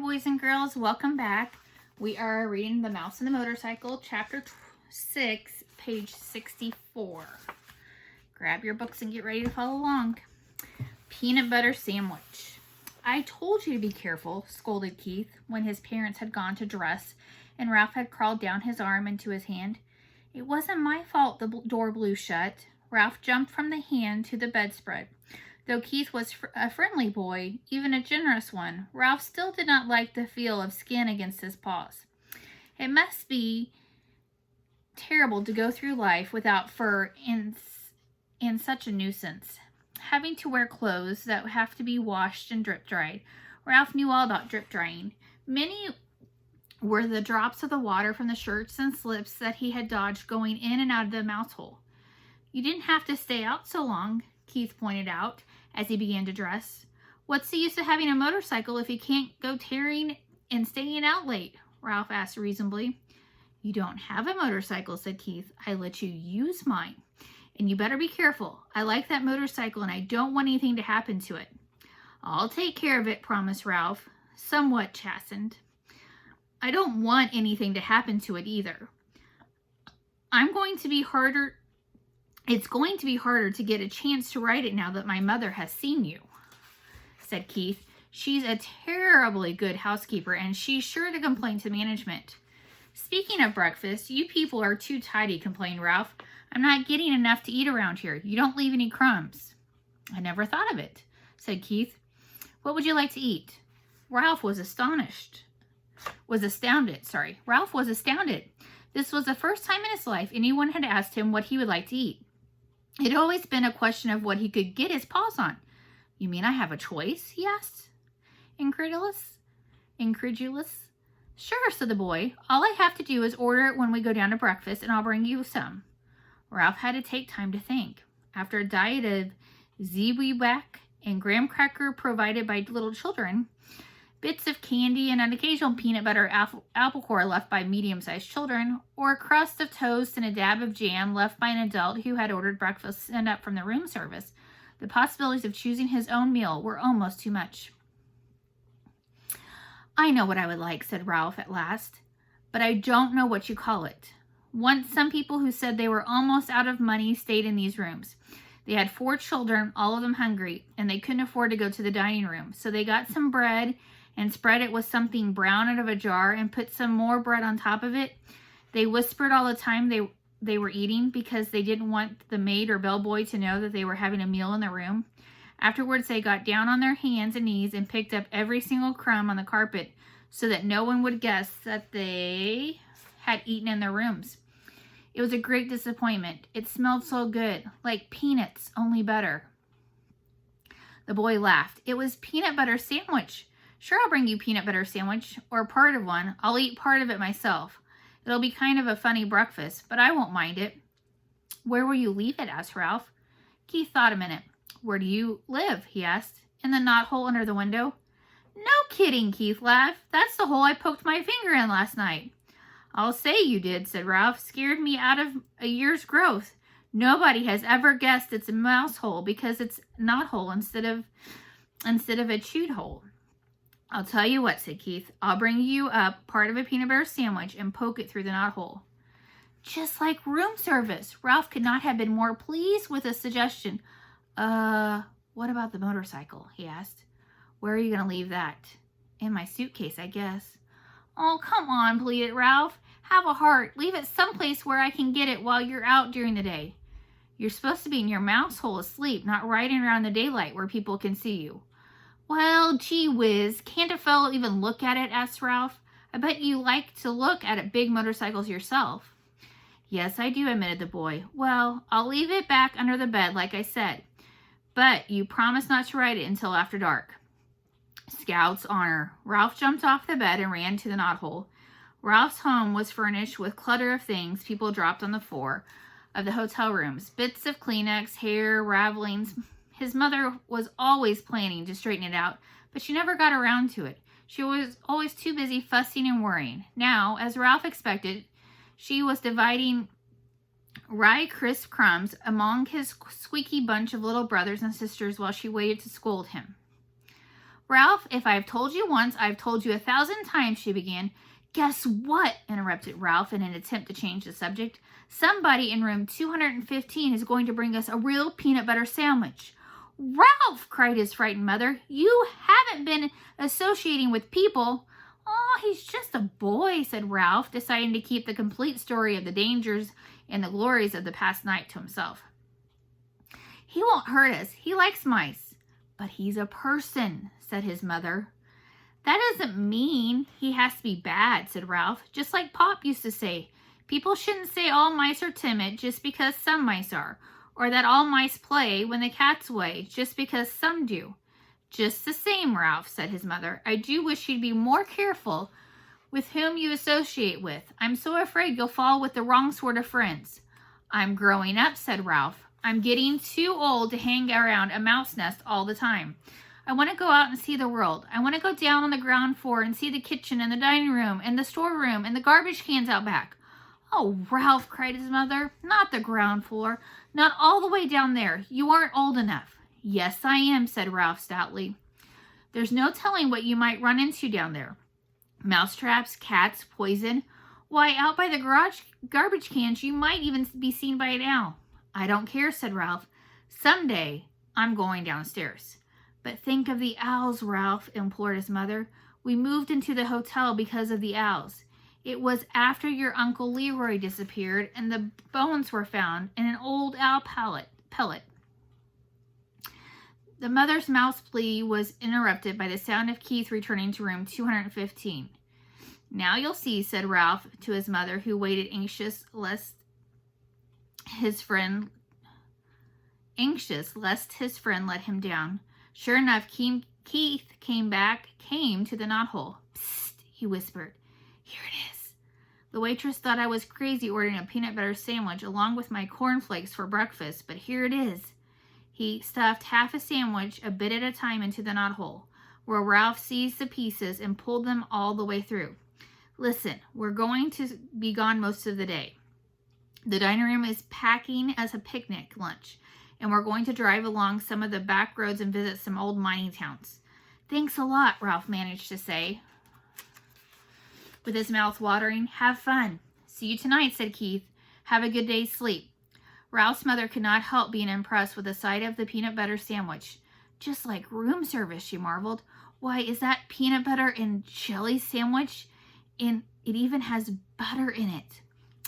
boys and girls, welcome back. We are reading The Mouse and the Motorcycle, chapter 6, page 64. Grab your books and get ready to follow along. Peanut butter sandwich. I told you to be careful, scolded Keith when his parents had gone to dress and Ralph had crawled down his arm into his hand. It wasn't my fault the door blew shut. Ralph jumped from the hand to the bedspread. Though Keith was a friendly boy, even a generous one, Ralph still did not like the feel of skin against his paws. It must be terrible to go through life without fur and such a nuisance. Having to wear clothes that have to be washed and drip dried. Ralph knew all about drip drying. Many were the drops of the water from the shirts and slips that he had dodged going in and out of the mouse hole. You didn't have to stay out so long, Keith pointed out as he began to dress. What's the use of having a motorcycle if you can't go tearing and staying out late? Ralph asked reasonably. You don't have a motorcycle, said Keith. I let you use mine. And you better be careful. I like that motorcycle and I don't want anything to happen to it. I'll take care of it, promised Ralph, somewhat chastened. I don't want anything to happen to it either. It's going to be harder to get a chance to ride it now that my mother has seen you, said Keith. She's a terribly good housekeeper, and she's sure to complain to management. Speaking of breakfast, you people are too tidy, complained Ralph. I'm not getting enough to eat around here. You don't leave any crumbs. I never thought of it, said Keith. What would you like to eat? Ralph was astounded. Ralph was astounded. This was the first time in his life anyone had asked him what he would like to eat. It had always been a question of what he could get his paws on. You mean I have a choice? He asked. Incredulous? Sure, said the boy. All I have to do is order it when we go down to breakfast, and I'll bring you some. Ralph had to take time to think. After a diet of Zwieback and graham cracker provided by little children, bits of candy and an occasional peanut butter apple core left by medium-sized children, or a crust of toast and a dab of jam left by an adult who had ordered breakfast sent up from the room service, the possibilities of choosing his own meal were almost too much. I know what I would like, said Ralph at last, but I don't know what you call it. Once some people who said they were almost out of money stayed in these rooms. They had 4 children, all of them hungry, and they couldn't afford to go to the dining room, so they got some bread and spread it with something brown out of a jar and put some more bread on top of it. They whispered all the time they were eating because they didn't want the maid or bellboy to know that they were having a meal in the room. Afterwards, they got down on their hands and knees and picked up every single crumb on the carpet so that no one would guess that they had eaten in their rooms. It was a great disappointment. It smelled so good, like peanuts, only better. The boy laughed. It was peanut butter sandwich. Sure, I'll bring you peanut butter sandwich, or part of one. I'll eat part of it myself. It'll be kind of a funny breakfast, but I won't mind it. Where will you leave it? Asked Ralph. Keith thought a minute. Where do you live? He asked. In the knothole under the window. No kidding, Keith laughed. That's the hole I poked my finger in last night. I'll say you did, said Ralph. Scared me out of a year's growth. Nobody has ever guessed it's a mouse hole because it's knothole instead of a chewed hole. I'll tell you what, said Keith. I'll bring you up part of a peanut butter sandwich and poke it through the knothole. Just like room service. Ralph could not have been more pleased with the suggestion. What about the motorcycle? He asked. Where are you going to leave that? In my suitcase, I guess. Oh, come on, pleaded Ralph. Have a heart. Leave it someplace where I can get it while you're out during the day. You're supposed to be in your mouse hole asleep, not riding around in the daylight where people can see you. Well, gee whiz, can't a fellow even look at it? Asked Ralph. I bet you like to look at big motorcycles yourself. Yes, I do, admitted the boy. Well, I'll leave it back under the bed, like I said. But you promise not to ride it until after dark. Scout's honor. Ralph jumped off the bed and ran to the knothole. Ralph's home was furnished with clutter of things people dropped on the floor of the hotel rooms. Bits of Kleenex, hair, ravelings. His mother was always planning to straighten it out, but she never got around to it. She was always too busy fussing and worrying. Now, as Ralph expected, she was dividing rye crisp crumbs among his squeaky bunch of little brothers and sisters while she waited to scold him. Ralph, if I've told you once, I've told you 1,000 times, she began. Guess what? Interrupted Ralph in an attempt to change the subject. Somebody in room 215 is going to bring us a real peanut butter sandwich. Ralph, cried his frightened mother, you haven't been associating with people. Oh, he's just a boy, said Ralph, deciding to keep the complete story of the dangers and the glories of the past night to himself. He won't hurt us. He likes mice. But he's a person, said his mother. That doesn't mean he has to be bad, said Ralph, just like Pop used to say. People shouldn't say all mice are timid just because some mice are, or that all mice play when the cat's away just because some do. Just the same, Ralph, said his mother, I do wish you'd be more careful with whom you associate with. I'm so afraid you'll fall with the wrong sort of friends. I'm growing up, said Ralph. I'm getting too old to hang around a mouse nest all the time. I want to go out and see the world. I want to go down on the ground floor and see the kitchen and the dining room and the storeroom and the garbage cans out back. Oh, Ralph, cried his mother, not the ground floor, not all the way down there. You aren't old enough. Yes, I am, said Ralph stoutly. There's no telling what you might run into down there. Mousetraps, cats, poison. Why, out by the garbage cans, you might even be seen by an owl. I don't care, said Ralph. Someday, I'm going downstairs. But think of the owls, Ralph, implored his mother. We moved into the hotel because of the owls. It was after your Uncle Leroy disappeared and the bones were found in an old owl pellet. The mother's mouse plea was interrupted by the sound of Keith returning to room 215. Now you'll see, said Ralph to his mother, who waited anxious lest his friend let him down. Sure enough, Keith came to the knothole. Psst, he whispered. Here it is. The waitress thought I was crazy ordering a peanut butter sandwich along with my cornflakes for breakfast, but here it is. He stuffed half a sandwich a bit at a time into the knothole, where Ralph seized the pieces and pulled them all the way through. Listen, we're going to be gone most of the day. The dining room is packing as a picnic lunch, and we're going to drive along some of the back roads and visit some old mining towns. Thanks a lot, Ralph managed to say, with his mouth watering. Have fun. See you tonight, said Keith. Have a good day's sleep. Ralph's mother could not help being impressed with the sight of the peanut butter sandwich. Just like room service, she marveled. Why, is that peanut butter and jelly sandwich? And it even has butter in it.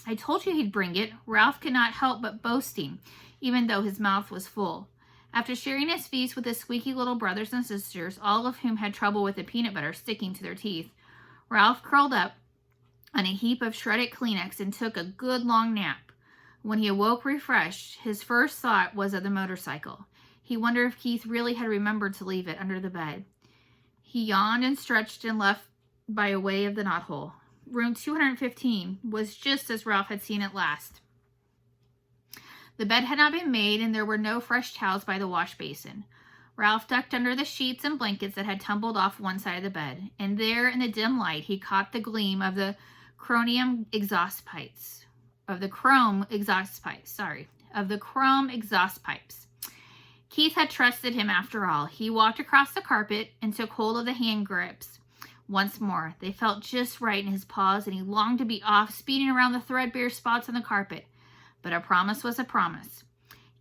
I told you he'd bring it. Ralph could not help but boasting, even though his mouth was full. After sharing his feast with his squeaky little brothers and sisters, all of whom had trouble with the peanut butter sticking to their teeth, Ralph curled up on a heap of shredded Kleenex and took a good long nap. When he awoke refreshed, his first thought was of the motorcycle. He wondered if Keith really had remembered to leave it under the bed. He yawned and stretched and left by way of the knothole. Room 215 was just as Ralph had seen it last. The bed had not been made, and there were no fresh towels by the wash basin. Ralph ducked under the sheets and blankets that had tumbled off one side of the bed, and there in the dim light he caught the gleam of the chrome exhaust pipes. Keith had trusted him after all. He walked across the carpet and took hold of the hand grips once more. They felt just right in his paws, and he longed to be off, speeding around the threadbare spots on the carpet. But a promise was a promise.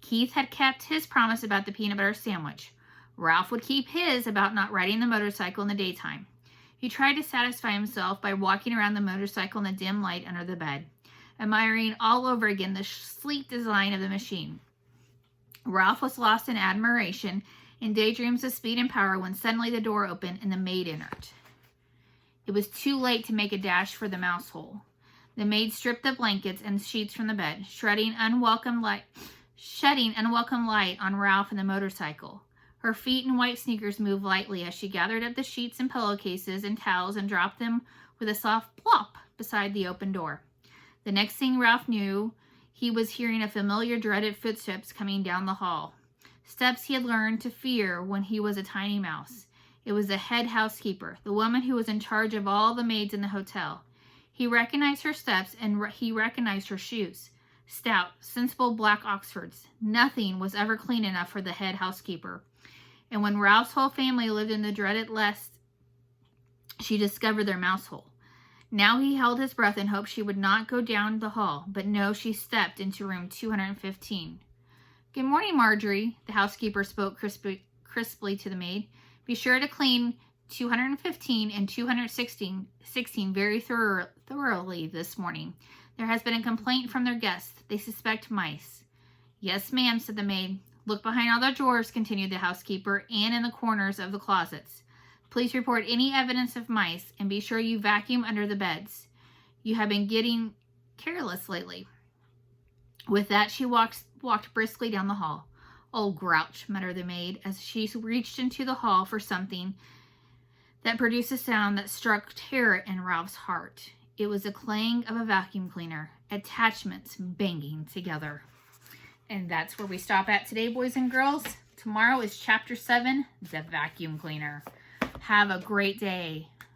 Keith had kept his promise about the peanut butter sandwich. Ralph would keep his about not riding the motorcycle in the daytime. He tried to satisfy himself by walking around the motorcycle in the dim light under the bed, admiring all over again the sleek design of the machine. Ralph was lost in admiration and daydreams of speed and power when suddenly the door opened and the maid entered. It was too late to make a dash for the mouse hole. The maid stripped the blankets and sheets from the bed, shedding unwelcome light on Ralph and the motorcycle. Her feet in white sneakers moved lightly as she gathered up the sheets and pillowcases and towels and dropped them with a soft plop beside the open door. The next thing Ralph knew, he was hearing a familiar, dreaded footsteps coming down the hall. Steps he had learned to fear when he was a tiny mouse. It was the head housekeeper, the woman who was in charge of all the maids in the hotel. He recognized her steps, and he recognized her shoes. Stout, sensible black Oxfords. Nothing was ever clean enough for the head housekeeper. And when Ralph's whole family lived in the dreaded nest, she discovered their mouse hole. Now he held his breath in hope she would not go down the hall, but no, she stepped into room 215. Good morning, Marjorie, the housekeeper spoke crisply to the maid. Be sure to clean 215 and 216 very thoroughly this morning. There has been a complaint from their guests. They suspect mice. Yes, ma'am, said the maid. Look behind all the drawers, continued the housekeeper, and in the corners of the closets. Please report any evidence of mice, and be sure you vacuum under the beds. You have been getting careless lately. With that, she walked briskly down the hall. Old grouch, muttered the maid, as she reached into the hall for something that produced a sound that struck terror in Ralph's heart. It was the clang of a vacuum cleaner, attachments banging together. And that's where we stop at today, boys and girls. Tomorrow is Chapter 7, The Vacuum Cleaner. Have a great day.